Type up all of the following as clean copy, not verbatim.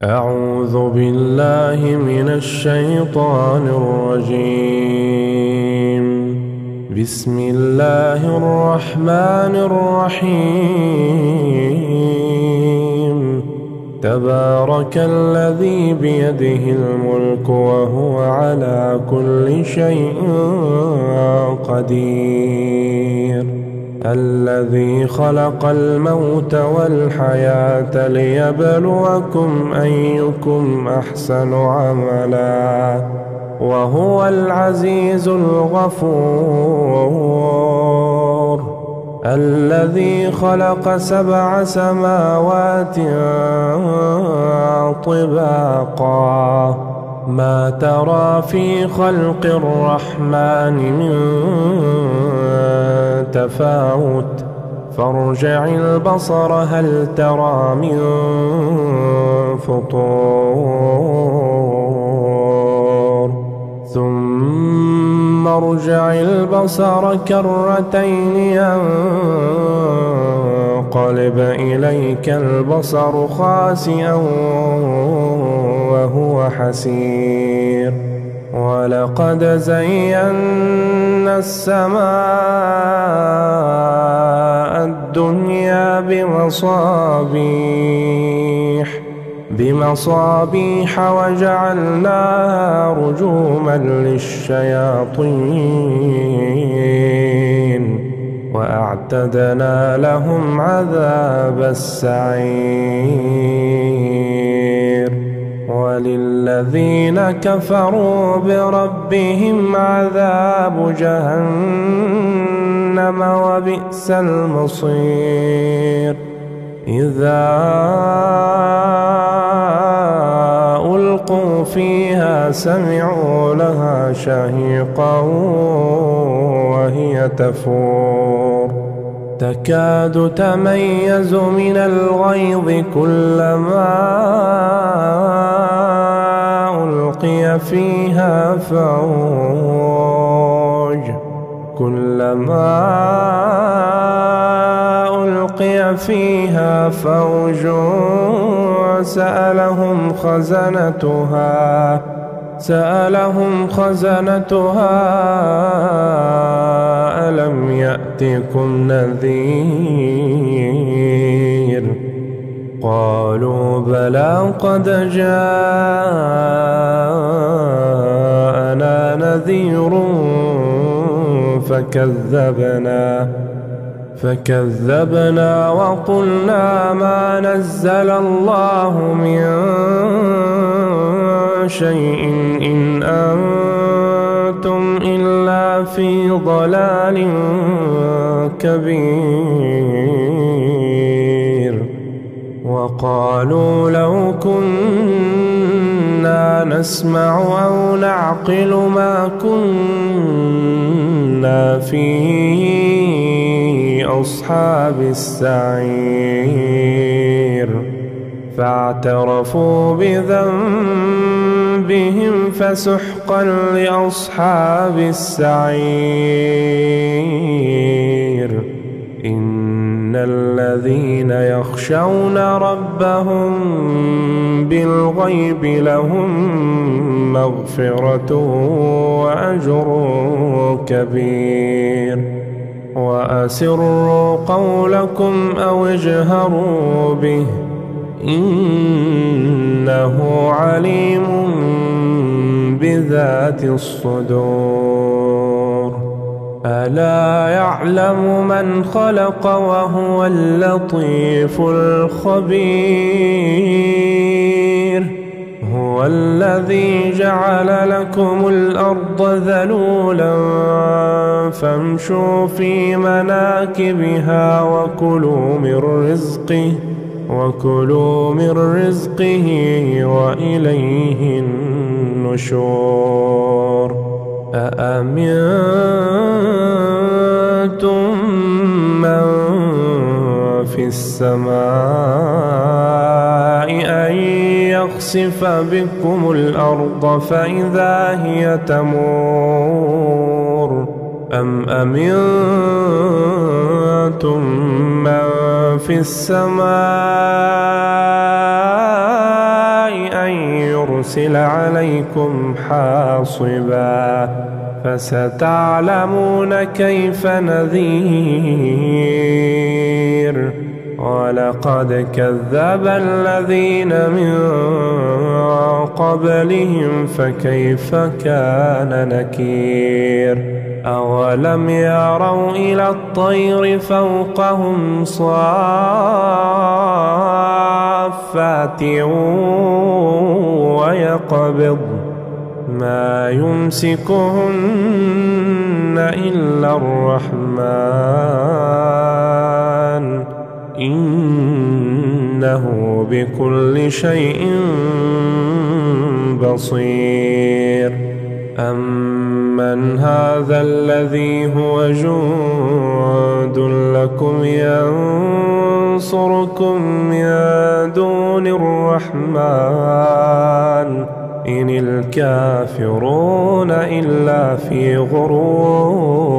أعوذ بالله من الشيطان الرجيم. بسم الله الرحمن الرحيم. تبارك الذي بيده الملك وهو على كل شيء قدير. الذي خلق الموت والحياة ليبلوكم أيكم أحسن عملا وهو العزيز الغفور. الذي خلق 7 سماوات طباقا ما ترى في خلق الرحمن من تفاوت فارجع البصر هل ترى من فطور ثم ارجع البصر كرتين ينقلب إليك البصر خاسئا وهو حسير. ولقد زينا السماء الدنيا بمصابيح وجعلناها رجوما للشياطين وأعتدنا لهم عذاب السعير. وللذين كفروا بربهم عذاب جهنم وبئس المصير. إذا ألقوا فيها سمعوا لها شهيقا وهي تفور تكاد تميز من الغيظ كلما ألقي فيها فوج سألهم خزنتها ألم يأتكم نذير قالوا بلى قد جاءنا نذير فكذبنا وقلنا ما نزل الله من شيء إن أنتم إلا في ضلال كبير. وقالوا لو كنا نسمع أو نعقل ما كنا في أصحاب السعير. فاعترفوا بذنبهم فسحقا لأصحاب السعير. إن الذين يخشون ربهم بالغيب لهم مغفرة وأجر كبير. وأسروا قولكم أو اجهروا به إنه عليم بذات الصدور. ألا يعلم من خلق وهو اللطيف الخبير. هو الذي جعل لكم الأرض ذلولا فامشوا في مناكبها وكلوا من رزقه وإليه النشور. أأمنتم من في السماء أن يخسف بكم الأرض فإذا هي تمور أم أمنتم من في السماء يرسل عليكم حاصبا فستعلمون كيف نذير ولقد كذب الذين من قبلهم فكيف كان نكير أولم يروا إلى الطير فوقهم صافات ويقبض ما يمسكهن إلا الرحمن إنه بكل شيء بصير أمن هذا الذي هو جند لكم ينصركم من دون الرحمن إن الكافرون إلا في غرور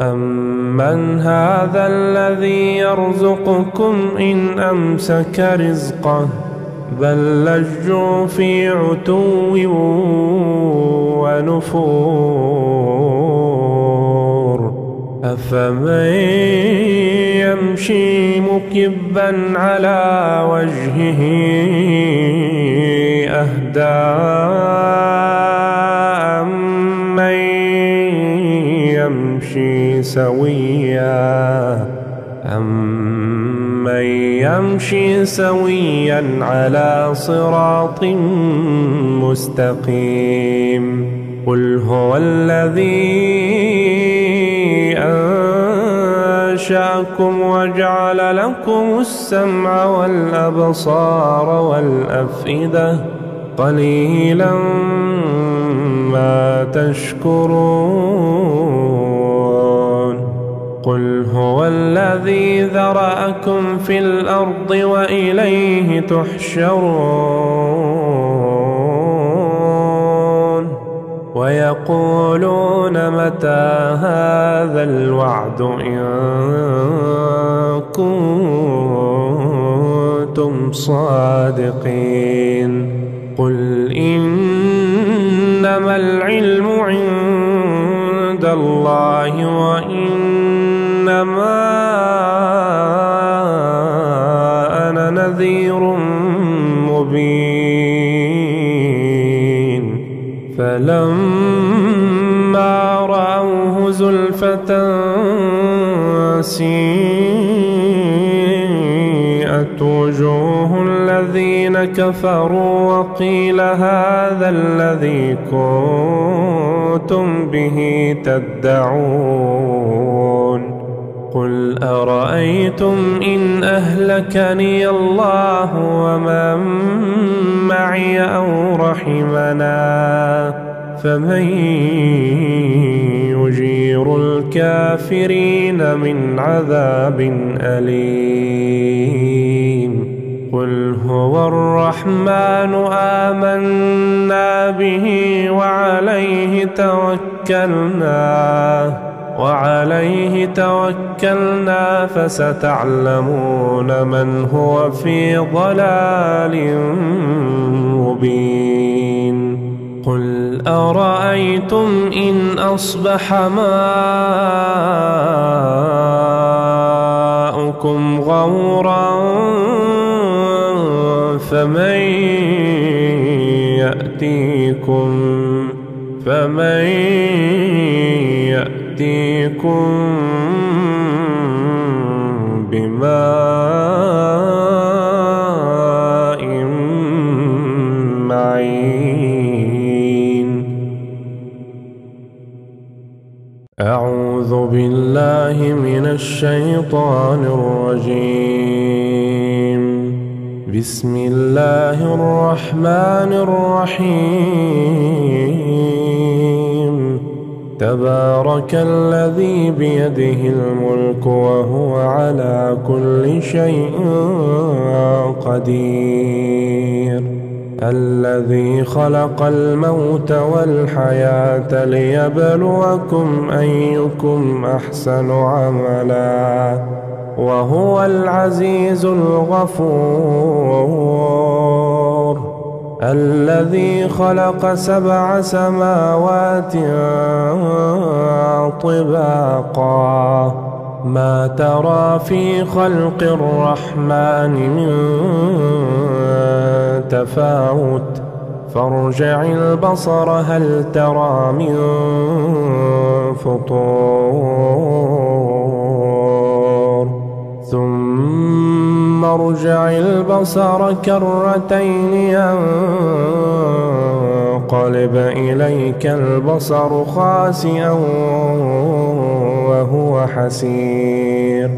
أمن هذا الذي يرزقكم إن أمسك رزقه بل لجوا في عتو ونفور أفمن يمشي مكبا على وجهه أهدى أمن يمشي سويا على صراط مستقيم قل هو الذي أنشأكم وجعل لكم السمع والأبصار والأفئدة قليلا ما تشكرون قل هو الذي ذرأكم في الأرض وإليه تحشرون ويقولون متى هذا الوعد إن كنتم صادقين قل إنما العلم عند الله وإنما أنا نذير مبين فلما رأوه زلفة سيئت وجوه الذين كفروا وقيل هذا الذي كنتم به تدعون قل أرأيتم إن أهلكني الله ومن معي أو رحمنا فمن يجير الكافرين من عذاب أليم قل هو الرحمن آمنا به وعليه توكلنا فستعلمون من هو في ضلال مبين قل أرأيتم إن أصبح ماؤكم غورا فمن يأتيكم بماء معين أعوذ بالله من الشيطان الرجيم بسم الله الرحمن الرحيم تبارك الذي بيده الملك وهو على كل شيء قدير الذي خلق الموت والحياة ليبلوكم أيكم أحسن عملا وهو العزيز الغفور الذي خلق 7 سماوات طباقا ما ترى في خلق الرحمن من تفاوت فارجع البصر هل ترى من فطور ثم ارجع البصر كرتين ينقلب إليك البصر خاسئا وهو حسير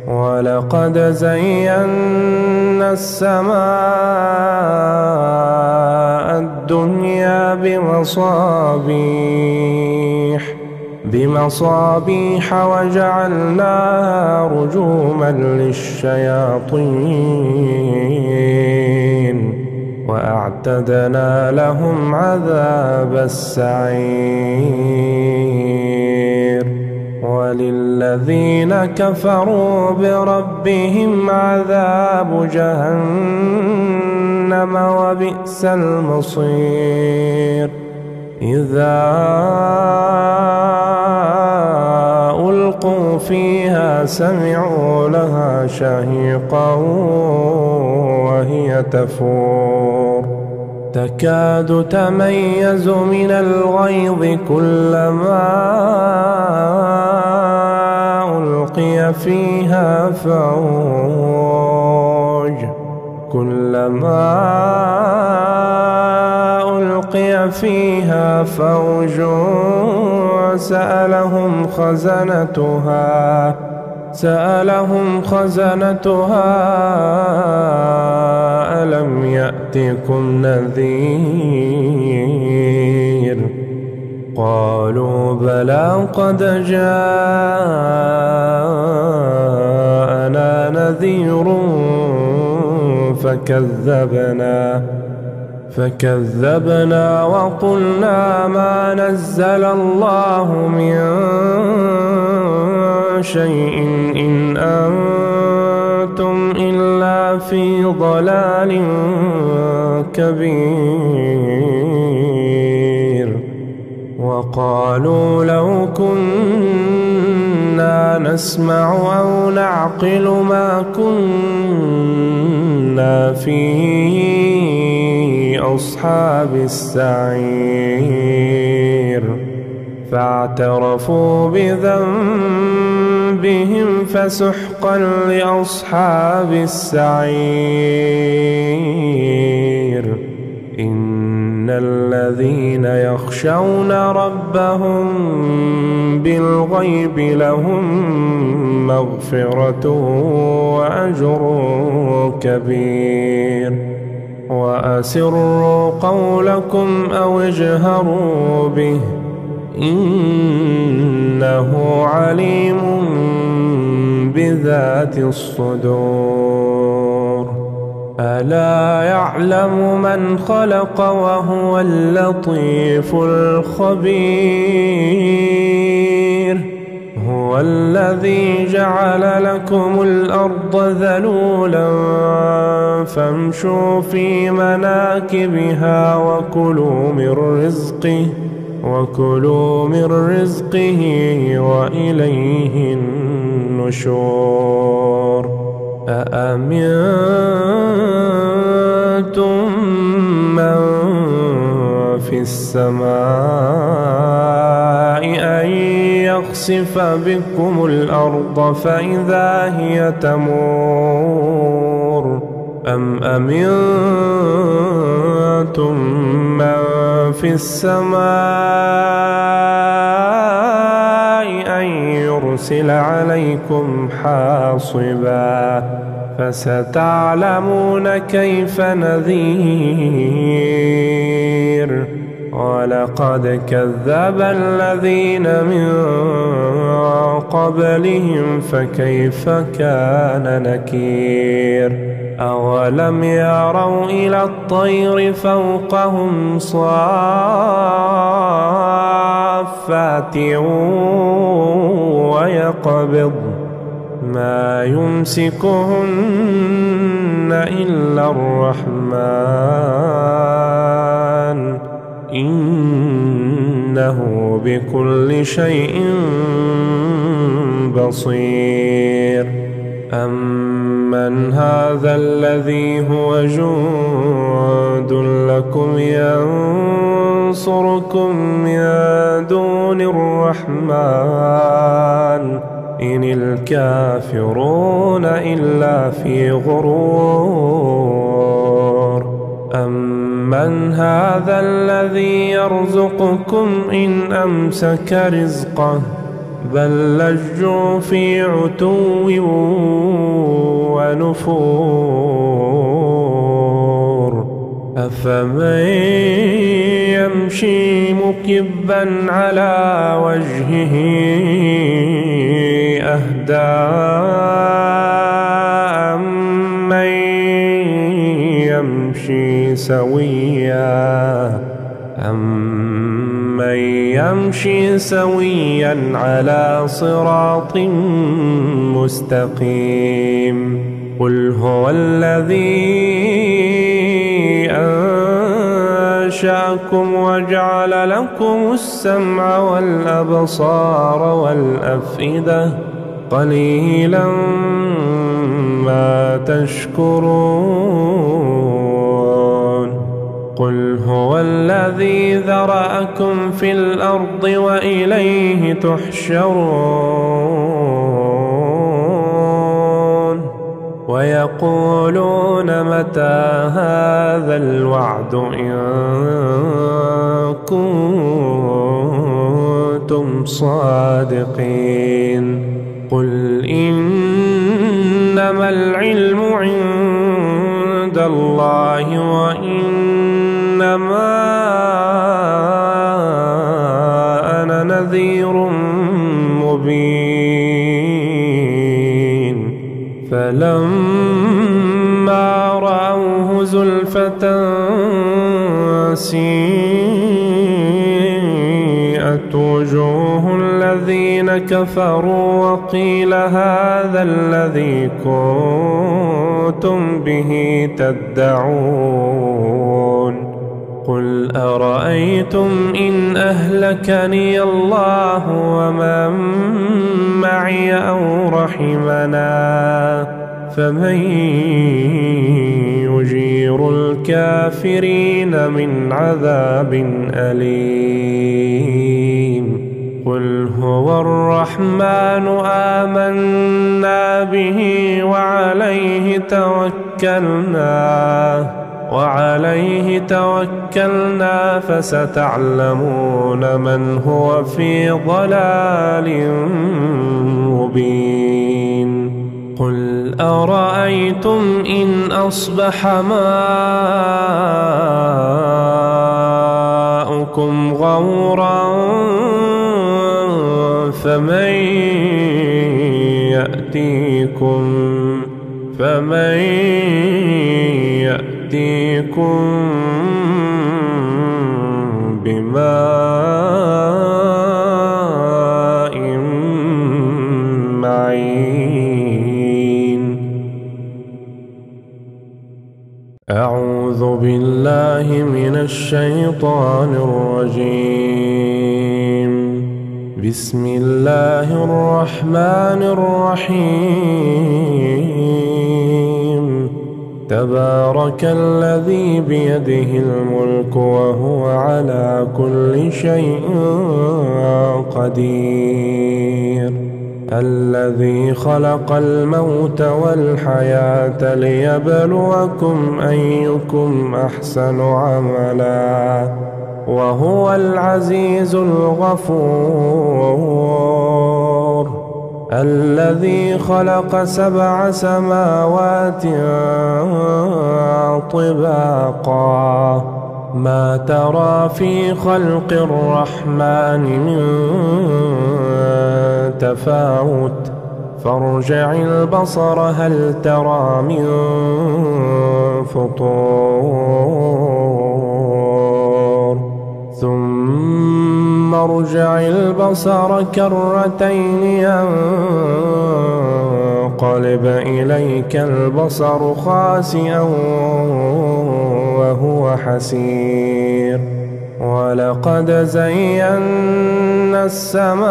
ولقد زينا السماء الدنيا بمصابيح وجعلناها رجوما للشياطين وأعتدنا لهم عذاب السعير وللذين كفروا بربهم عذاب جهنم وبئس المصير إذا ألقوا فيها سمعوا لها شهيقا وهي تفور تكاد تميز من الغيظ كلما ألقي فيها فوج سألهم خزنتها ألم يأتكم نذير قالوا بلى قد جاءنا نذير فكذبنا وقلنا ما نزل الله من شيء إن أنتم إلا في ضلال كبير وقالوا لو كنا نسمع أو نعقل ما كنا في أصحاب السعير فاعترفوا بذنبهم فسحقا لأصحاب السعير إن الذين يخشون ربهم بالغيب لهم مغفرة وأجر كبير وأسروا قولكم أو اجهروا به إنه عليم بذات الصدور ألا يعلم من خلق وهو اللطيف الخبير هو الذي جعل لكم الأرض ذلولا فامشوا في مناكبها وكلوا من رزقه وإليه النشور أأمنتم من في السماء أن يخسف بكم الأرض فإذا هي تمور أم أمنتم من في السماء أن يرسل عليكم حاصبا فستعلمون كيف نذير ولقد كذب الذين من قبلهم فكيف كان نكير أولم يروا إلى الطير فوقهم صافات ويقبض ما يمسكهن إلا الرحمن إنه بكل شيء بصير. أمن هذا الذي هو جند لكم ينصركم من دون الرحمن إن الكافرون إلا في غرور. أمن هذا الذي يرزقكم إن أمسك رزقه بل لجوا في عتو ونفور. أفمن يمشي مكبا على وجهه أهدى أمن يمشي سويا على صراط مستقيم. قل هو الذي أنشأكم وجعل لكم السمع والأبصار والأفئدة قليلا ما تشكرون. قل هو الذي ذرأكم في الأرض وإليه تحشرون. ويقولون متى هذا الوعد إن كنتم صادقين. قل إنما العلم عند الله وإنما أنا نذير مبين. فلما رأوه زلفة سيئت وجوه الذين كفروا وقيل هذا الذي كنتم به تدعون. قل أرأيتم إن أهلكني الله ومن معي أو رحمنا فمن يجير الكافرين من عذاب أليم. قل هو الرحمن آمنا به وعليه توكلنا فستعلمون من هو في ضلال مبين. قل أرأيتم إن أصبح ماؤكم غورا فمن يأتيكم بماء معين. أعوذ بالله من الشيطان الرجيم. بسم الله الرحمن الرحيم. تبارك الذي بيده الملك وهو على كل شيء قدير. الذي خلق الموت والحياة ليبلوكم أيكم أحسن عملا وهو العزيز الغفور. الذي خلق 7 سماوات طباقا ما ترى في خلق الرحمن من تفاوت فارجع البصر هل ترى من فطور. ثم ارجع البصر كرتين ينقلب إليك البصر خاسئا وهو حسير. ولقد زينا السماء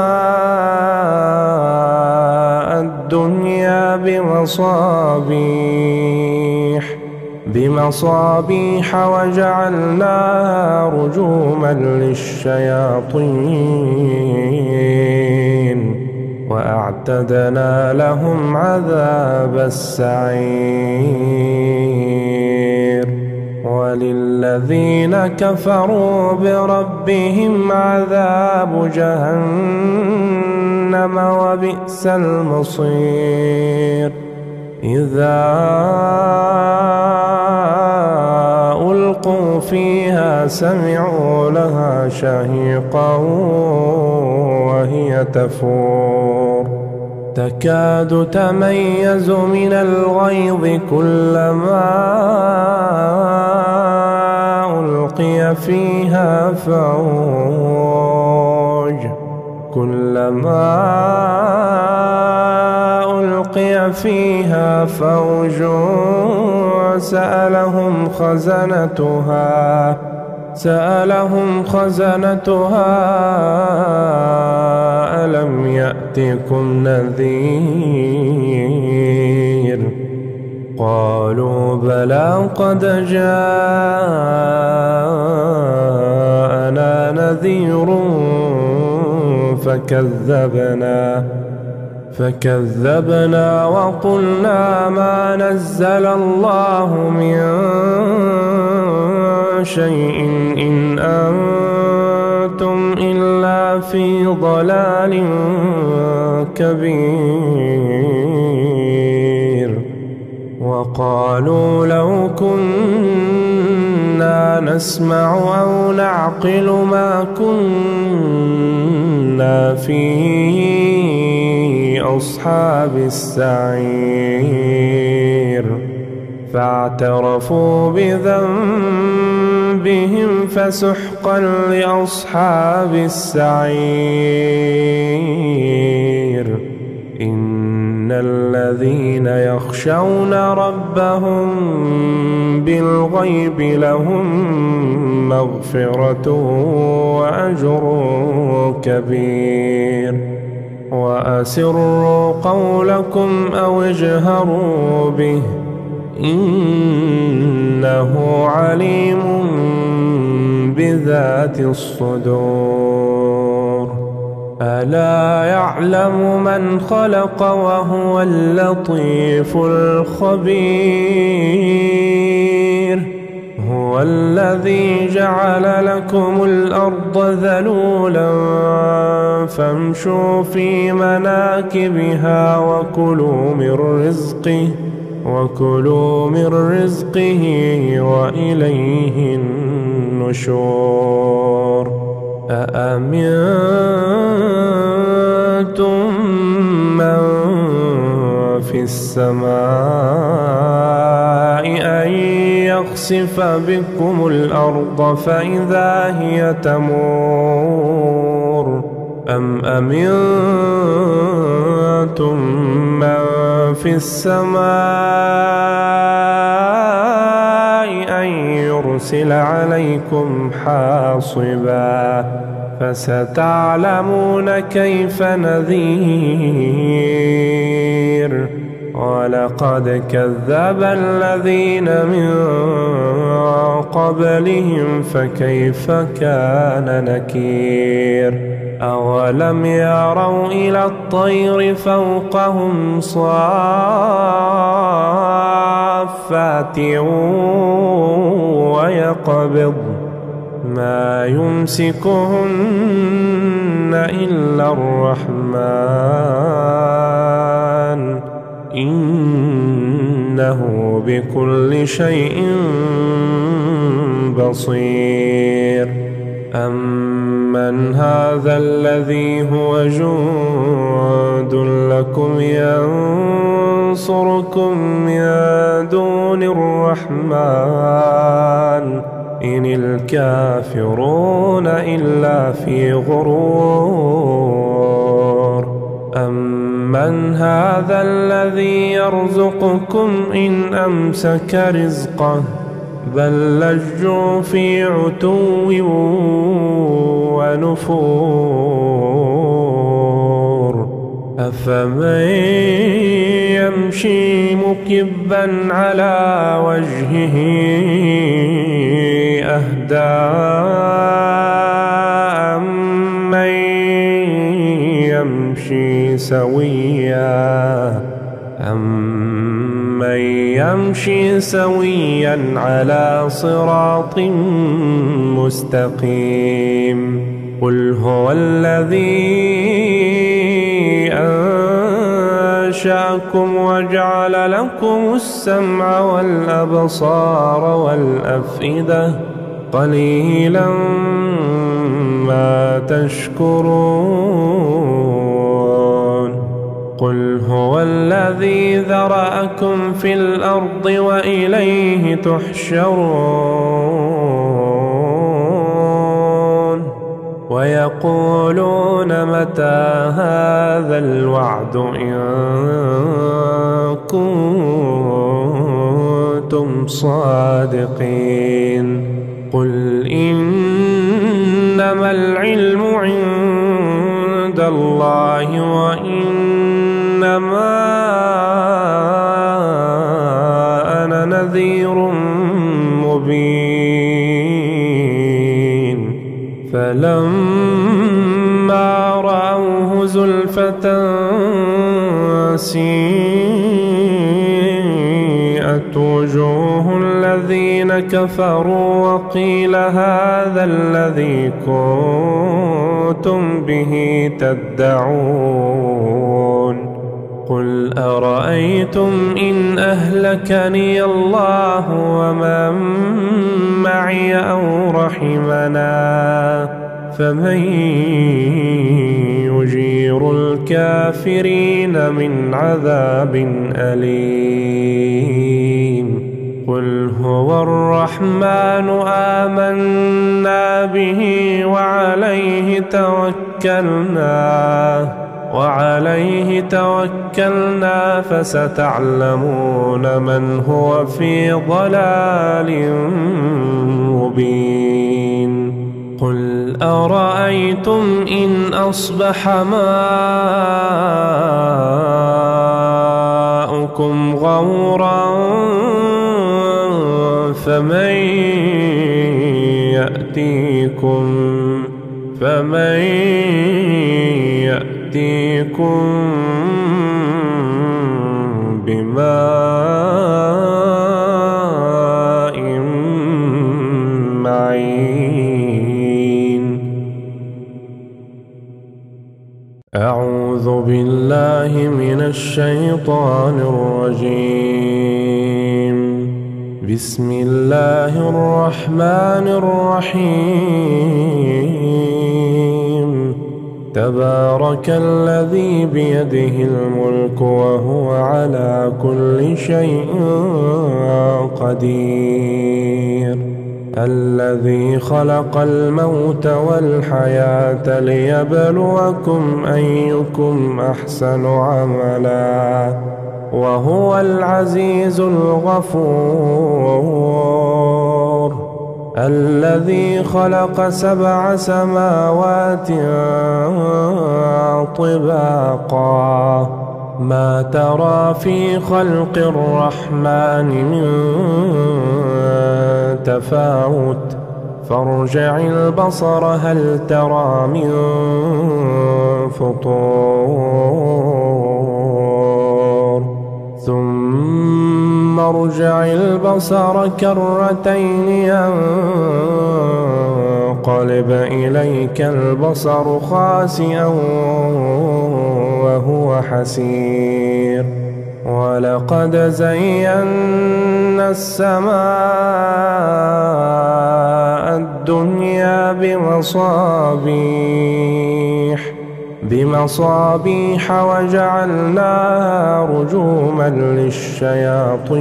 الدنيا بمصابيح وجعلناها رجوما للشياطين وأعتدنا لهم عذاب السعير وللذين كفروا بربهم عذاب جهنم وبئس المصير إذا ألقوا فيها سمعوا لها شهيقا وهي تفور تكاد تميز من الغيظ كلما ألقي فيها فوج سألهم خزنتها ألم يأتكم نذير قالوا بلى قد جاءنا نذير فكذبنا وقلنا ما نزل الله من شيء إن أنتم إلا في ضلال كبير وقالوا لو كنا نسمع أو نعقل ما كنا في أصحاب السعير فاعترفوا بذنبهم فسحقا لأصحاب السعير إن الذين يخشون ربهم بالغيب لهم مغفرة وأجر كبير وأسروا قولكم أو اجهروا به إنه عليم بذات الصدور ألا يعلم من خلق وهو اللطيف الخبير هو الذي جعل لكم الأرض ذلولا فامشوا في مناكبها وكلوا من رزقه وإليه النشور أأمنتم من في السماء أن يخسف بكم الأرض فإذا هي تمور أم أمنتم من في السماء أن يرسل عليكم حاصبا فستعلمون كيف نذير ولقد كذب الذين من قبلهم فكيف كان نكير أولم يروا إلى الطير فوقهم صافات ويقبض ما يمسكهن إلا الرحمن إنه بكل شيء بصير أمن هذا الذي هو جند لكم ينصركم من دون الرحمن إن الكافرون إلا في غرور أمن هذا الذي يرزقكم إن أمسك رزقه بل لجوا في عتو ونفور أفمن يمشي مكبا على وجهه أهدى أمن يمشي سويا على صراط مستقيم قل هو الذي أنشأكم وجعل لكم السمع والأبصار والأفئدة قليلا ما تشكرون قل هو الذي ذرأكم في الأرض وإليه تحشرون ويقولون متى هذا الوعد إن كنتم صادقين قل إنما العلم عند الله وإنما أنا نذير مبين فلما رأوه زلفة سيئت وجوه الذين كفروا وقيل هذا الذي كنتم به تدعون قل أرأيتم إن أهلكني الله ومن معي أو رحمنا فمن يجير الكافرين من عذاب أليم قل هو الرحمن آمنا به وعليه توكلنا فستعلمون من هو في ضلال مبين قل أرأيتم إن أصبح ماؤكم غورا فمن يأتيكم بماء معين أعوذ بالله من الشيطان الرجيم بسم الله الرحمن الرحيم تبارك الذي بيده الملك وهو على كل شيء قدير الذي خلق الموت والحياة ليبلوكم أيكم أحسن عملا وهو العزيز الغفور الذي خلق 7 سماوات طباقا ما ترى في خلق الرحمن من تفاوت فارجع البصر هل ترى من فطور ثم ارجع البصر كرتين ينقلب إليك البصر خاسئا وهو حسير ولقد زينا السماء الدنيا بمصابيح وجعلناها رجوما للشياطين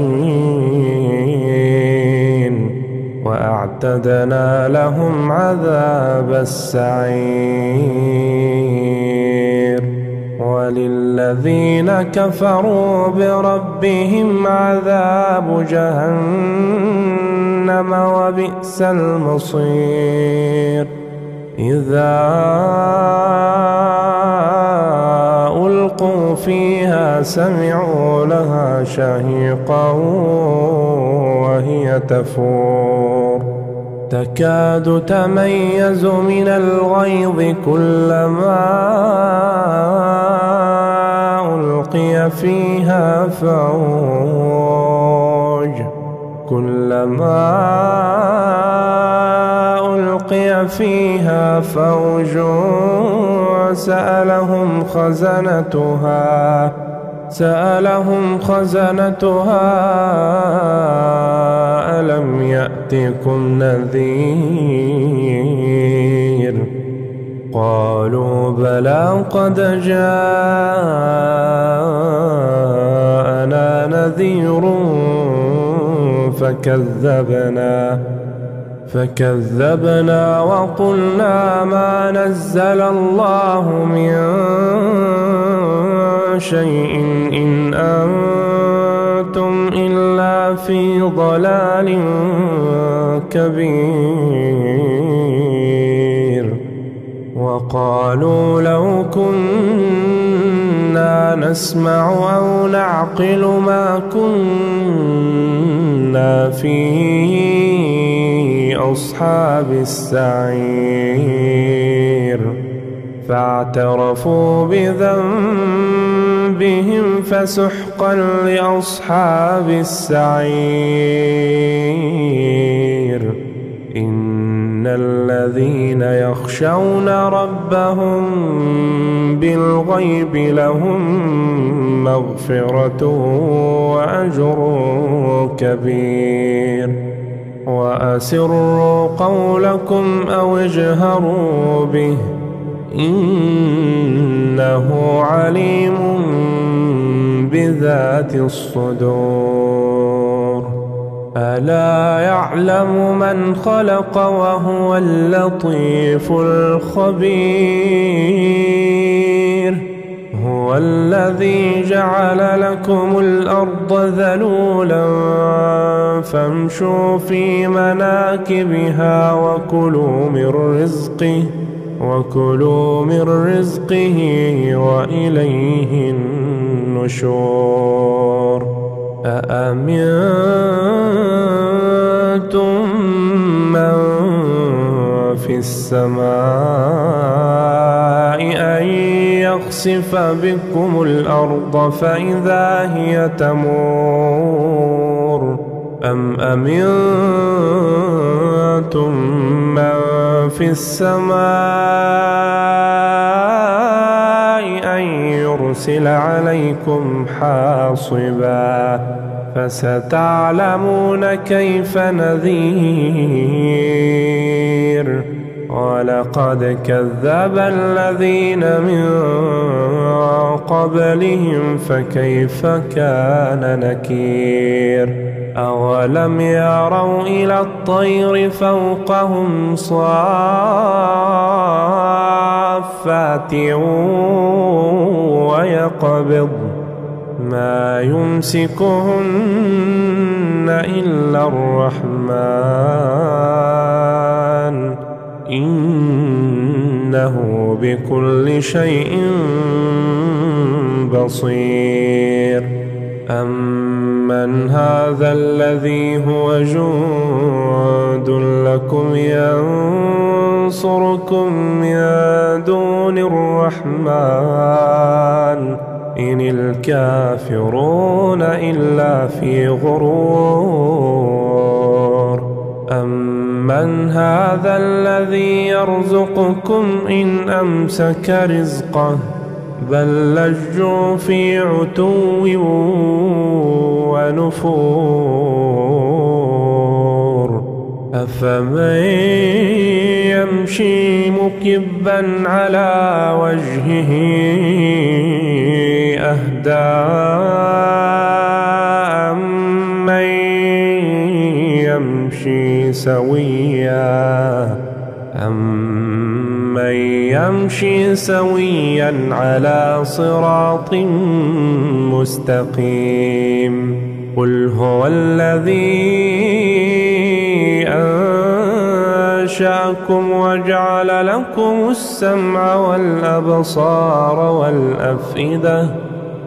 وأعتدنا لهم عذاب السعير وللذين كفروا بربهم عذاب جهنم جهنم وبئس المصير إذا ألقوا فيها سمعوا لها شهيقا وهي تفور تكاد تميز من الغيظ كلما ألقي فيها فوج سألهم خزنتها ألم يأتكم نذير قالوا بلى قد جاءنا نذير فكذبنا وقلنا ما نزل الله من شيء إن أنتم إلا في ضلال كبير وقالوا لو كنا نسمع أو نعقل ما كنا في أصحاب السعير فاعترفوا بذنبهم فسحقا لأصحاب السعير إن الذين يخشون ربهم بالغيب لهم مغفرة وأجر كبير وأسروا قولكم أو اجهروا به إنه عليم بذات الصدور ألا يعلم من خلق وهو اللطيف الخبير هو الذي جعل لكم الأرض ذلولا فامشوا في مناكبها وكلوا من رزقه وإليه النشور أأمنتم من في السماء أن يخسف بكم الأرض فإذا هي تمور أم أمنتم من في السماء أن يرسل عليكم حاصبا فستعلمون كيف نذير ولقد كذب الذين من قبلهم فكيف كان نكير أولم يروا إلى الطير فوقهم صافات ويقبض ما يمسكهن إلا الرحمن إنه بكل شيء بصير أمن هذا الذي هو جند لكم ينصركم من دون الرحمن إن الكافرون إلا في غرور أمن هذا الذي يرزقكم إن أمسك رزقه بل لجوا في عتو ونفور أفمن يمشي مكبا على وجهه أهدى أمن يمشي سويا على صراط مستقيم قل هو الذي أنشأكم وجعل لكم السمع والأبصار والأفئدة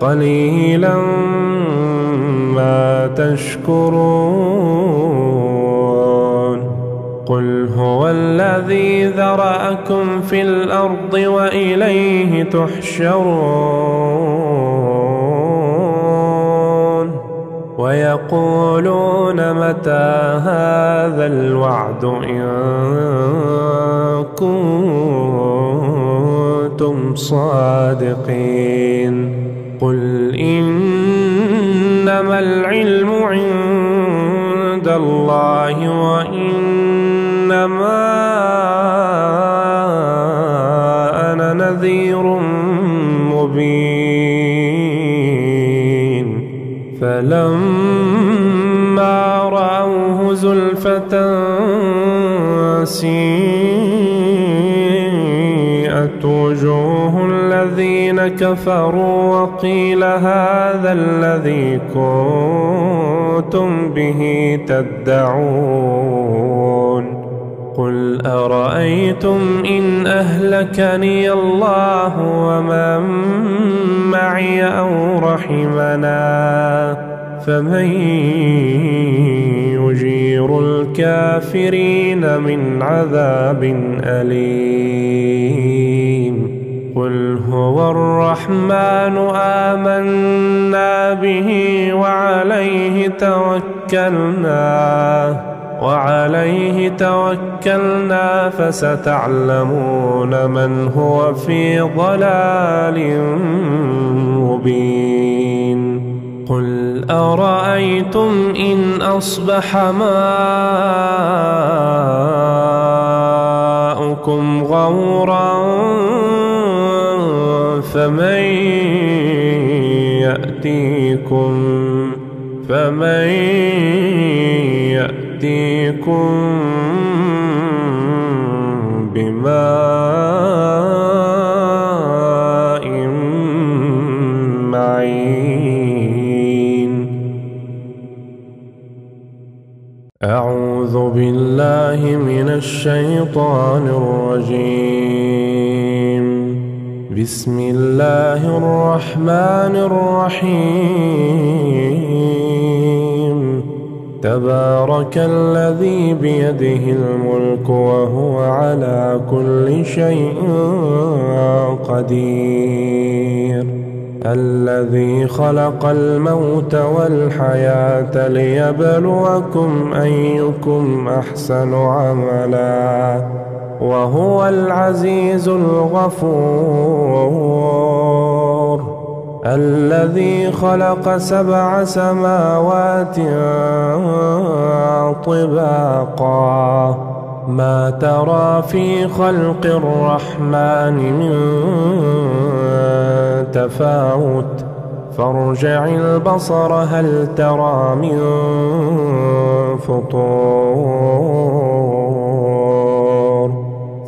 قليلا ما تشكرون قل هو الذي ذرأكم في الأرض وإليه تحشرون ويقولون متى هذا الوعد إن كنتم صادقين قل إنما العلم عند الله وإنما أنا نذير مبين فلما رأوه زلفة سيئت وجوه الذين كفروا وقيل هذا الذي كنتم به تدعون قل أرأيتم إن أهلكني الله ومن معي أو رحمنا فمن يجير الكافرين من عذاب أليم قل هو الرحمن آمنا به وعليه توكلنا فستعلمون من هو في ضلال مبين قل أرأيتم إن أصبح ماؤكم غورا فمن يأتيكم بماء معين أعوذ بالله من الشيطان الرجيم بسم الله الرحمن الرحيم تبارك الذي بيده الملك وهو على كل شيء قدير الذي خلق الموت والحياة ليبلوكم أيكم أحسن عملا وهو العزيز الغفور الذي خلق 7 سماوات طباقا ما ترى في خلق الرحمن من تفاوت فارجع البصر هل ترى من فطور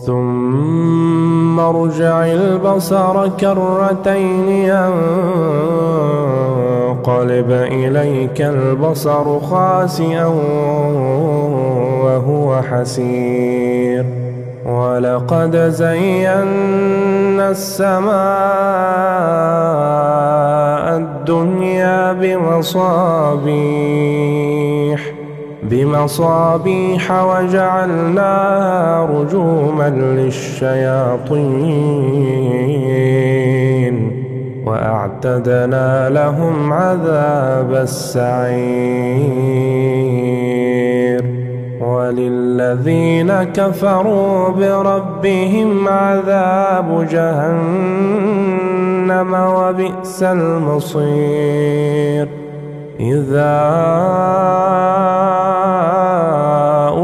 ثم ارجع البصر كرتين ينقلب إليك البصر خاسئا وهو حسير ولقد زينا السماء الدنيا بمصابيح وجعلناها رجوما للشياطين وأعتدنا لهم عذاب السعير وللذين كفروا بربهم عذاب جهنم وبئس المصير إذا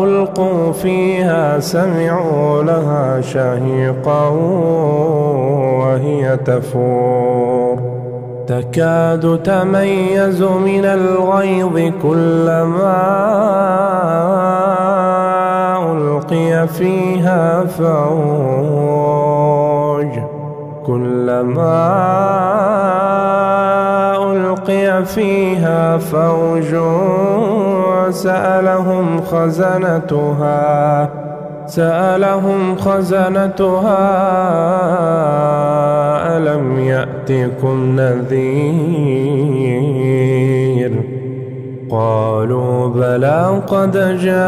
ألقوا فيها سمعوا لها شهيقا وهي تفور تكاد تميز من الغيظ كلما ألقي فيها فوج كلما ألقي فيها فوج سألهم خزنتها ألم يأتكم نذير قالوا بلى قد جاءنا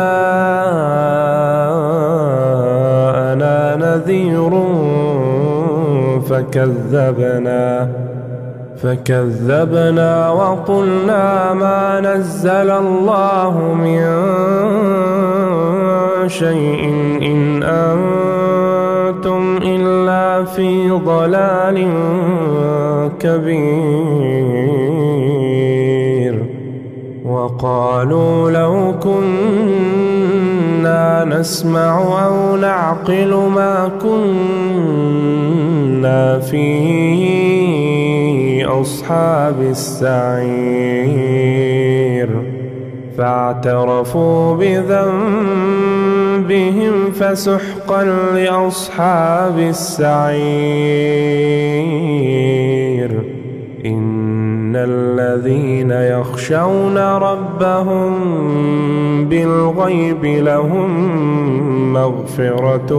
نذير فكذبنا وقلنا ما نزل الله من شيء إن أنتم إلا في ضلال كبير وقالوا لو كنا نسمع أو نعقل ما كنا في أصحاب السعير فاعترفوا بذنبهم فسحقا لأصحاب السعير إن الذين يخشون ربهم بالغيب لهم مغفرة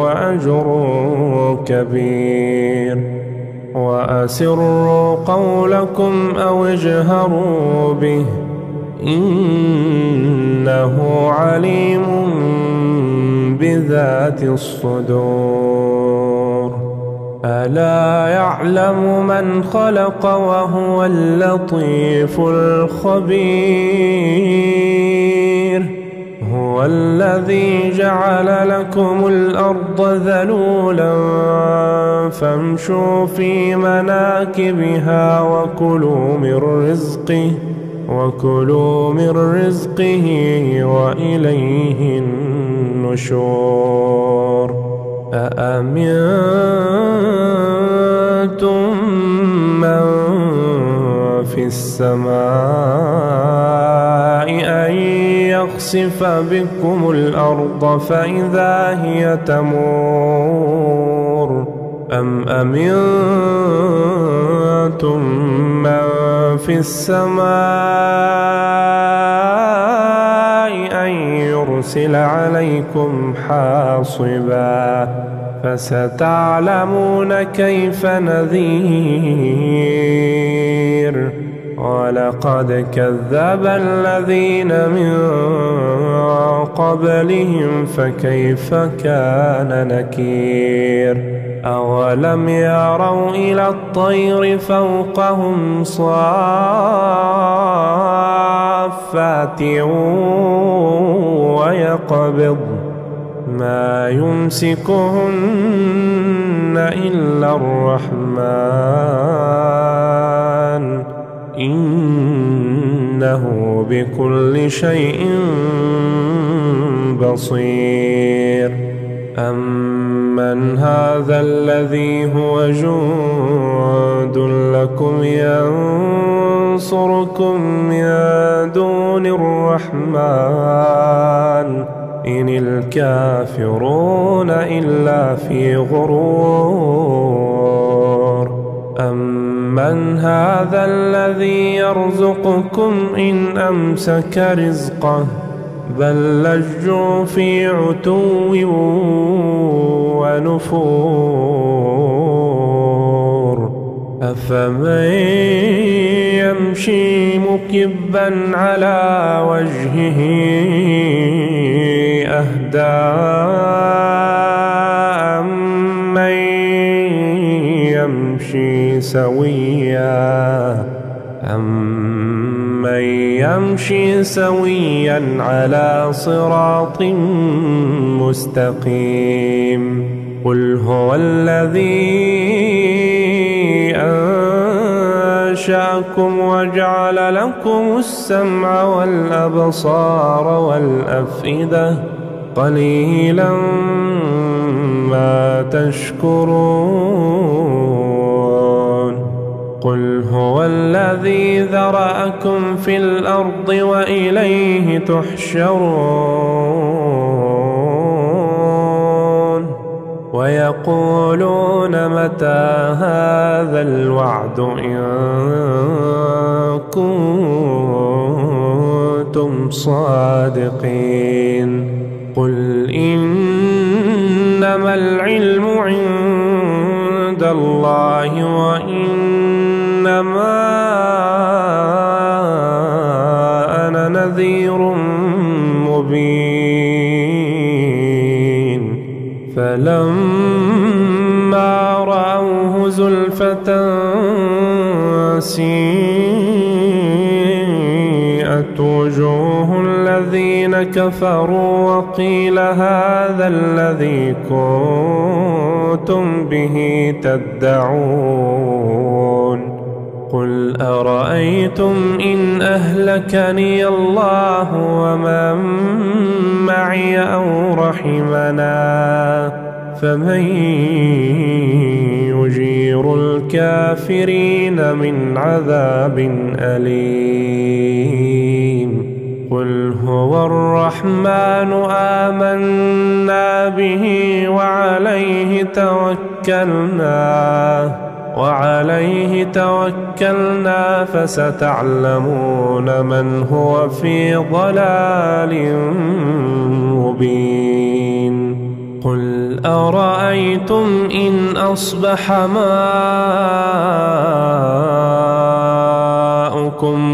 وأجر كبير وأسروا قولكم أو اجهروا به إنه عليم بذات الصدور ألا يعلم من خلق وهو اللطيف الخبير هو الذي جعل لكم الأرض ذلولا فامشوا في مناكبها وكلوا من رزقه وإليه النشور أأمنتم من في السماء أن يخسف بكم الأرض فإذا هي تمور أم أمنتم من في السماء أن يرسل عليكم حاصبا فستعلمون كيف نذير ولقد كذب الذين من قبلهم فكيف كان نكير أولم يروا إلى الطير فوقهم صافات ويقبض ما يمسكهن إلا الرحمن إنه بكل شيء بصير أمن هذا الذي هو جند لكم ينصركم من دون الرحمن إن الكافرون إلا في غرور أمن هذا الذي يرزقكم إن أمسك رزقه بل لجوا في عتو ونفور أفمن يمشي مكبا على وجهه أهدى أمن يمشي سويا على صراط مستقيم قل هو الذي أنشأكم وجعل لكم السمع والأبصار والأفئدة قليلا ما تشكرون قل هو الذي ذرأكم في الأرض وإليه تحشرون ويقولون متى هذا الوعد إن كنتم صادقين قل إنما العلم عند الله وإنما أنا نذير مبين فلما رأوه زلفة سيئت وجوه الذين كفروا وقيل هذا الذي كنتم به تدعون قل أرأيتم إن أهلكني الله ومن معي أو رحمنا فمن يجير الكافرين من عذاب أليم قل هو الرحمن آمنا به وعليه توكلنا فستعلمون من هو في ضلال مبين قل أرأيتم إن أصبح ماؤكم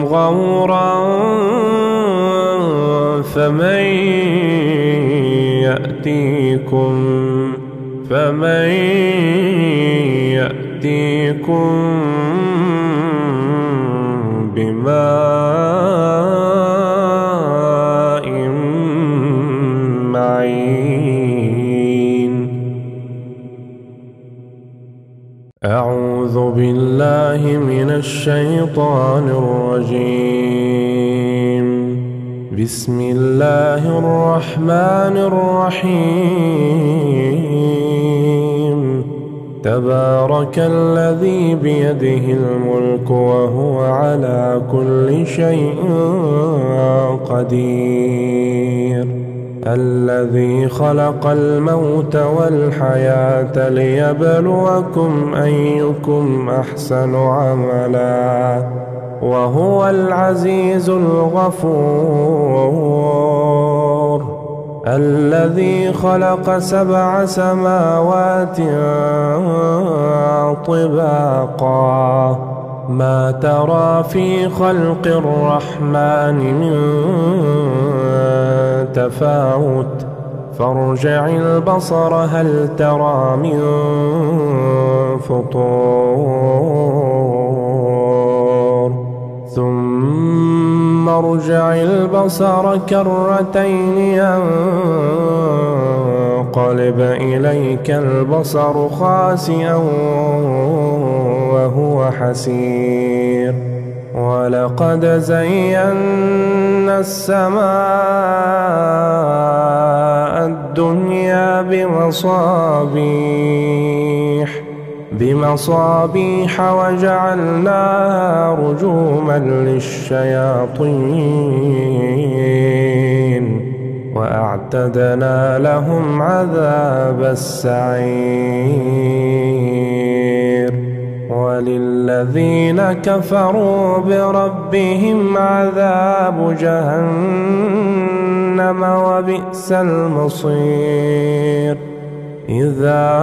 غورا فمن يأتيكم بماء معين أعوذ بالله من الشيطان الرجيم بسم الله الرحمن الرحيم تبارك الذي بيده الملك وهو على كل شيء قدير الذي خلق الموت والحياة ليبلوكم أيكم أحسن عملا وهو العزيز الغفور الذي خلق 7 سماوات طباقا ما ترى في خلق الرحمن من تفاوت فارجع البصر هل ترى من فطور ثم ارجع البصر كرتين ينقلب إليك البصر خاسئا وهو حسير ولقد زينا السماء الدنيا بمصابيح وجعلناها رجوما للشياطين وأعتدنا لهم عذاب السعير وللذين كفروا بربهم عذاب جهنم وبئس المصير إذا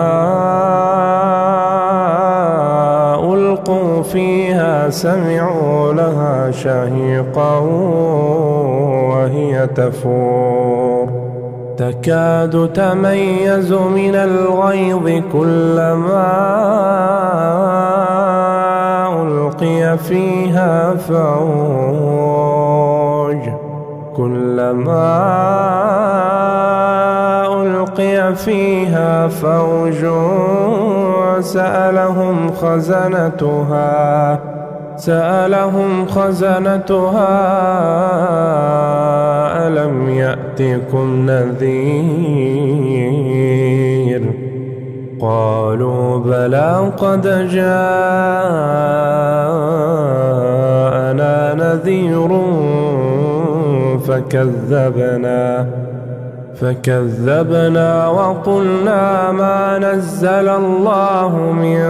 ألقوا فيها سمعوا لها شهيقا وهي تفور تكاد تميز من الغيظ كلما ألقي فيها فوج سألهم خزنتها ألم يأتكم نذير قالوا بلى قد جاءنا نذير فكذبنا وقلنا ما نزل الله من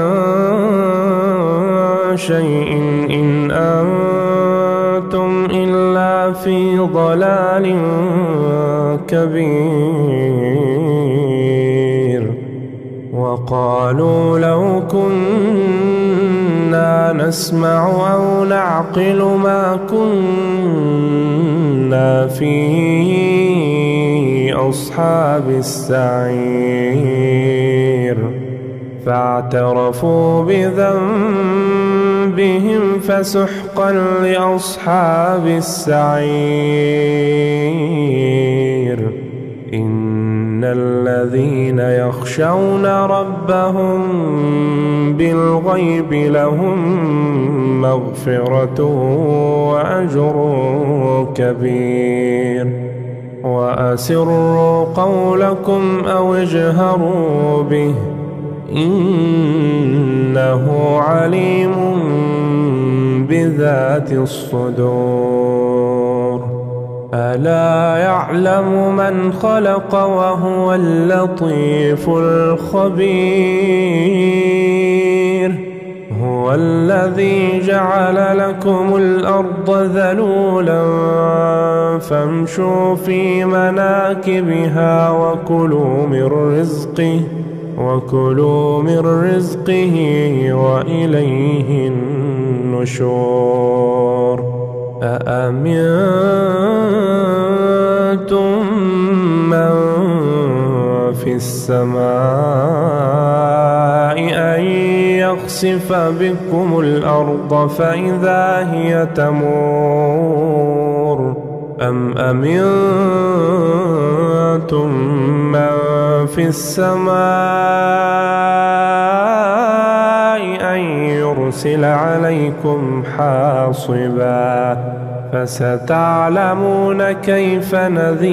شيء إن أنتم إلا في ضلال كبير. وقالوا لو كنا نسمع أو نعقل ما كنا في أصحاب السعير. فاعترفوا بذنبهم فسحقا لأصحاب السعير. إن الذين يخشون ربهم بالغيب لهم مغفرة وأجر كبير. وأسروا قولكم أو اجهروا به إنه عليم بذات الصدور. ألا يعلم من خلق وهو اللطيف الخبير. هو الذي جعل لكم الأرض ذلولا فامشوا في مناكبها وكلوا من رزقه وإليه النشور. أأمنتم من في السماء أن يخسف بكم الأرض فإذا هي تمور أم أمنتم من في السماء أن يرسل عليكم حاصبا فستعلمون كيف نذير.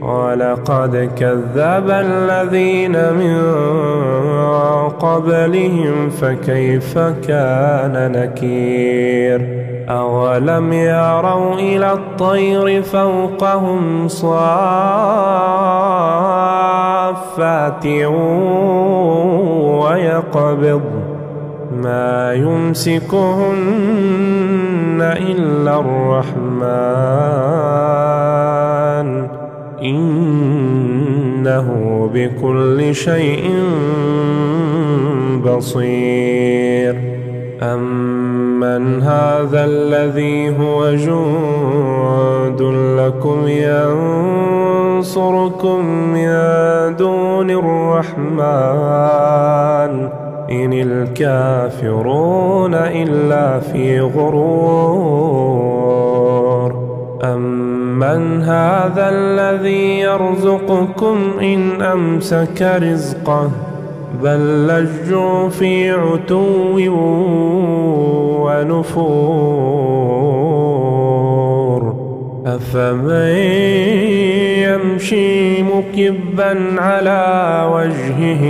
ولقد كذب الذين من قبلهم فكيف كان نكير. أولم يروا إلى الطير فوقهم صافات ويقبض ما يمسكهن إلا الرحمن إنه بكل شيء بصير. أمن هذا الذي هو جند لكم ينصركم من دون الرحمن إن الكافرون إلا في غرور. أمن هذا الذي يرزقكم إن أمسك رزقه بل لجوا في عتو ونفور. أفمن يمشي مكبا على وجهه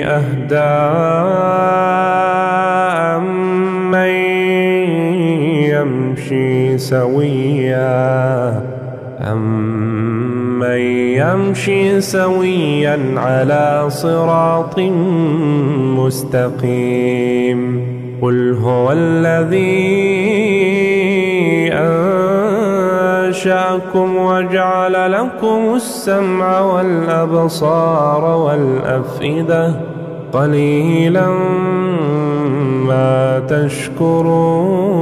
أهدى أمن يمشي سويا على صراط مستقيم. قل هو الذي أنشأكم وجعل لكم السمع والأبصار والأفئدة قليلا ما تشكرون.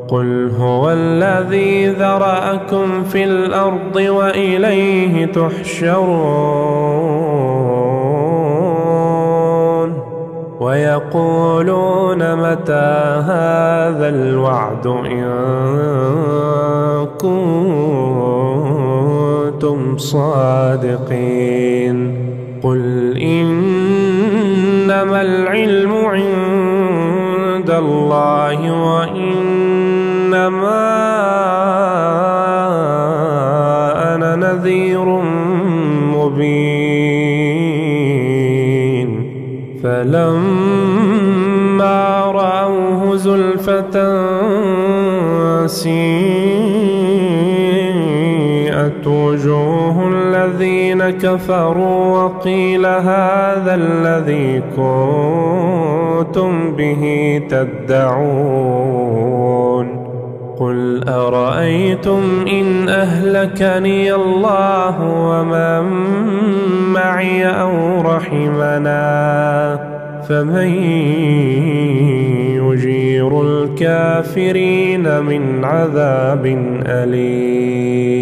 قل هو الذي ذرأكم في الأرض وإليه تحشرون. ويقولون متى هذا الوعد إن كنتم صادقين. قل إنما العلم عند الله وإنما أنا نذير مبين. فلما رأوه زلفة وسيئت وجوه الذين كفروا وقيل هذا الذي كنتم به تدعون قل أرأيتم إن أهلكني الله ومن معي أو رحمنا فمن يجير الكافرين من عذاب أليم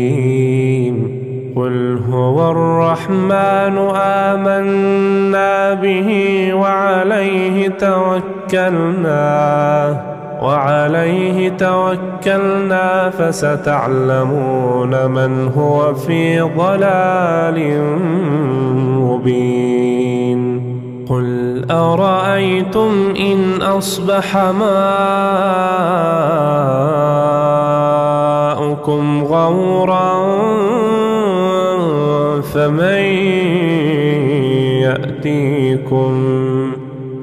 قل هو الرحمن آمنا به وعليه توكلنا فستعلمون من هو في ضلال مبين قل أرأيتم إن أصبح ماؤكم غورا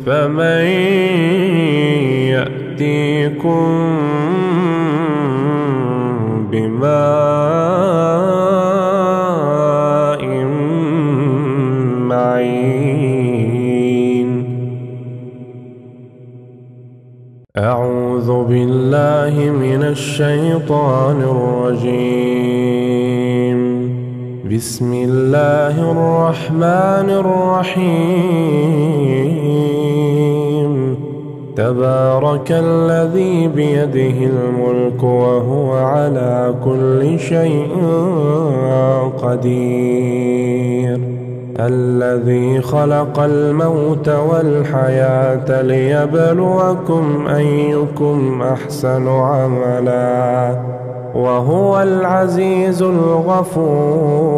فمن يأتيكم بماء معين أعوذ بالله من الشيطان الرجيم بسم الله الرحمن الرحيم تبارك الذي بيده الملك وهو على كل شيء قدير الذي خلق الموت والحياة ليبلوكم أيكم أحسن عملا وهو العزيز الغفور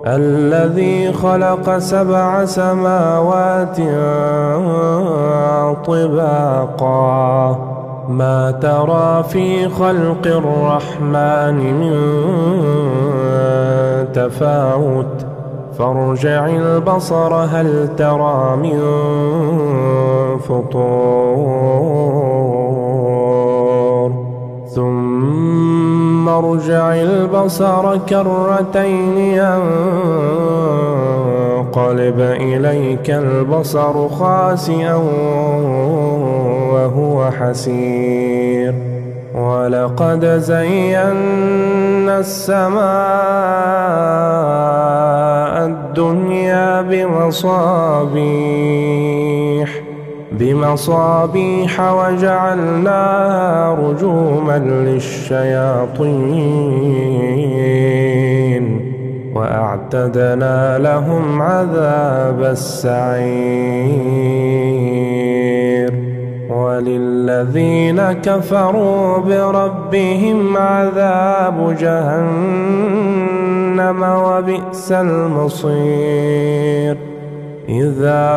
الذي خلق 7 سماوات طباقا ما ترى في خلق الرحمن من تفاوت فارجع البصر هل ترى من فطور ثم ارجع البصر كرتين ينقلب إليك البصر خاسئا وهو حسير ولقد زينا السماء الدنيا بمصابيح وجعلناها رجوما للشياطين وأعتدنا لهم عذاب السعير وللذين كفروا بربهم عذاب جهنم وبئس المصير إذا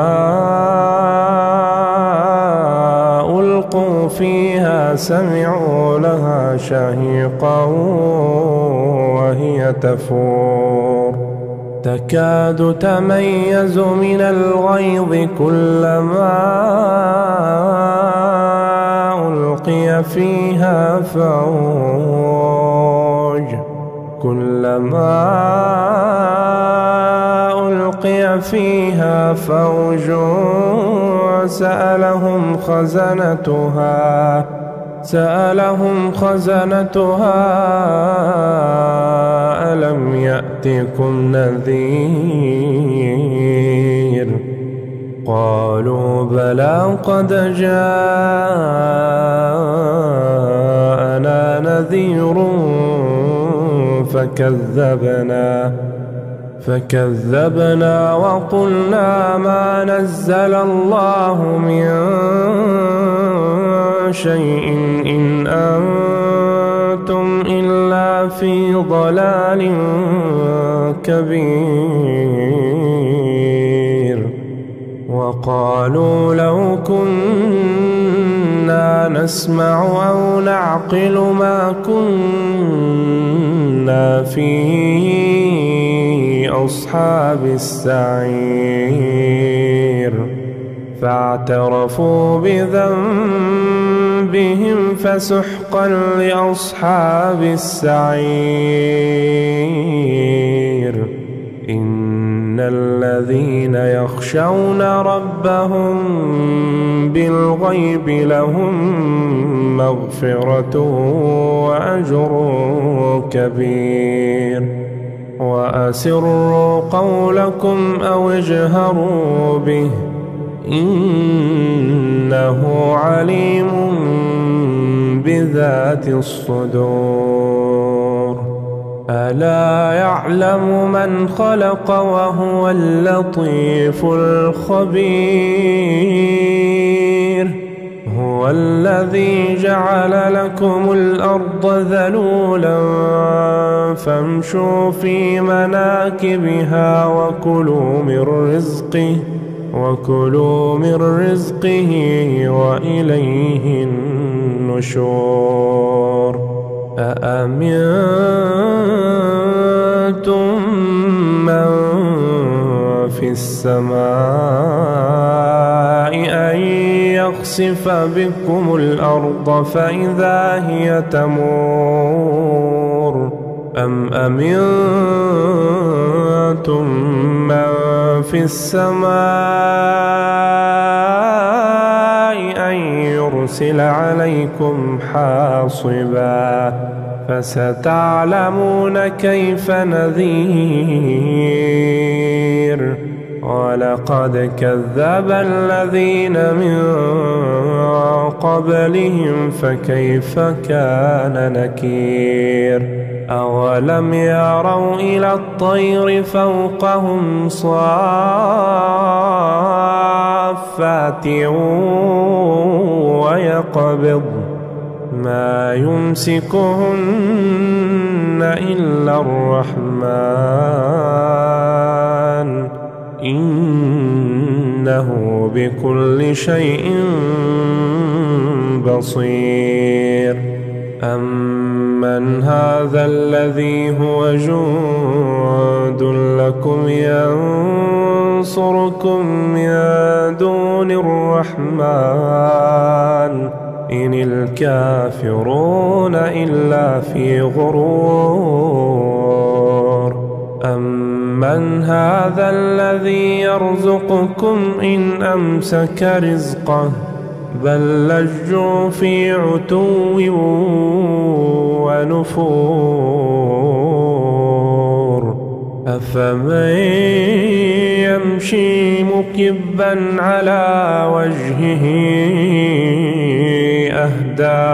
ألقوا فيها سمعوا لها شهيقا وهي تفور تكاد تميز من الغيظ كلما ألقي فيها فوج سألهم خزنتها ألم يأتكم نذير قالوا بلى قد جاءنا نذير فكذبنا وقلنا ما نزل الله من شيء إن أنتم إلا في ضلال كبير وقالوا لو كنا نسمع أو نعقل ما كنا في أصحاب السعير فاعترفوا بذنبهم بهم فسحقا لأصحاب السعير إن الذين يخشون ربهم بالغيب لهم مغفرة وأجر كبير وأسروا قولكم أو اجهروا به إنه عليم بذات الصدور ألا يعلم من خلق وهو اللطيف الخبير هو الذي جعل لكم الأرض ذلولا فامشوا في مناكبها وكلوا من رزقه وإليه النشور أأمنتم من في السماء أن يخسف بكم الأرض فإذا هي تمور أم أمنتم من في السماء أن يرسل عليكم حاصبا فستعلمون كيف نذير ولقد كذب الذين من قبلهم فكيف كان نكير أولم يروا إلى الطير فوقهم صافات ويقبض ما يمسكهن إلا الرحمن إنه بكل شيء بصير أمن هذا الذي هو جند لكم ينصركم من دون الرحمن إن الكافرون إلا في غرور أمن هذا الذي يرزقكم إن أمسك رزقه بل لجوا في عتو ونفور أفمن يمشي مكبا على وجهه أهدى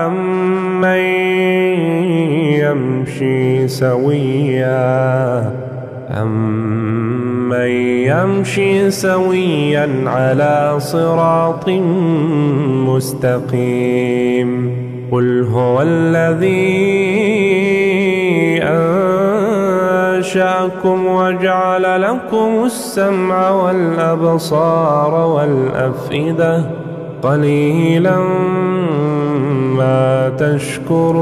أمن يمشي سويا على صراط مستقيم قل هو الذي أنشأكم وجعل لكم السمع والأبصار والأفئدة قليلا ما تشكرون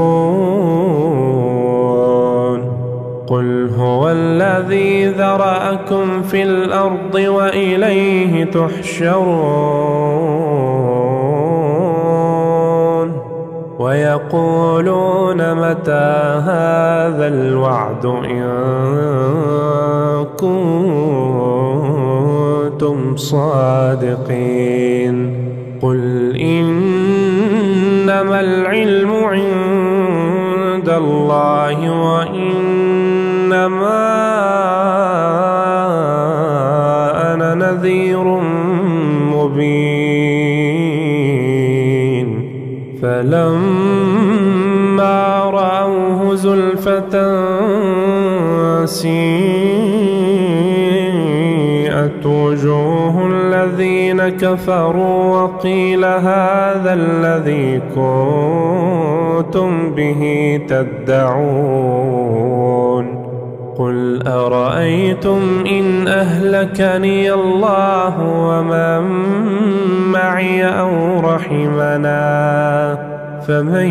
قل هو الذي ذرأكم في الأرض وإليه تحشرون ويقولون متى هذا الوعد إن كنتم صادقين قل إنما العلم عند الله وإنما أنا نذير مبين فلما رأوه زلفة سيئت وجوه الذين كفروا وقيل هذا الذي كنتم به تدعون قل أرأيتم إن أهلكني الله ومن معي أو رحمنا فمن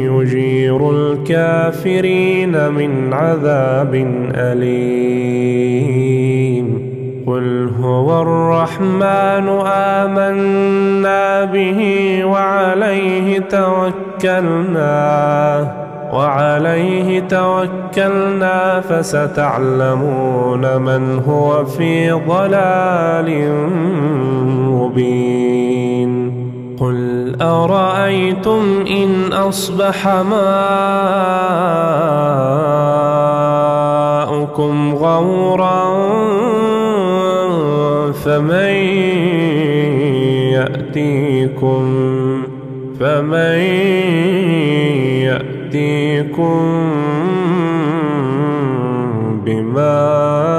يجير الكافرين من عذاب أليم قل هو الرحمن آمنا به وعليه توكلنا فستعلمون من هو في ضلال مبين قل أرأيتم إن أصبح ماؤكم غورا فمن يأتيكم بماء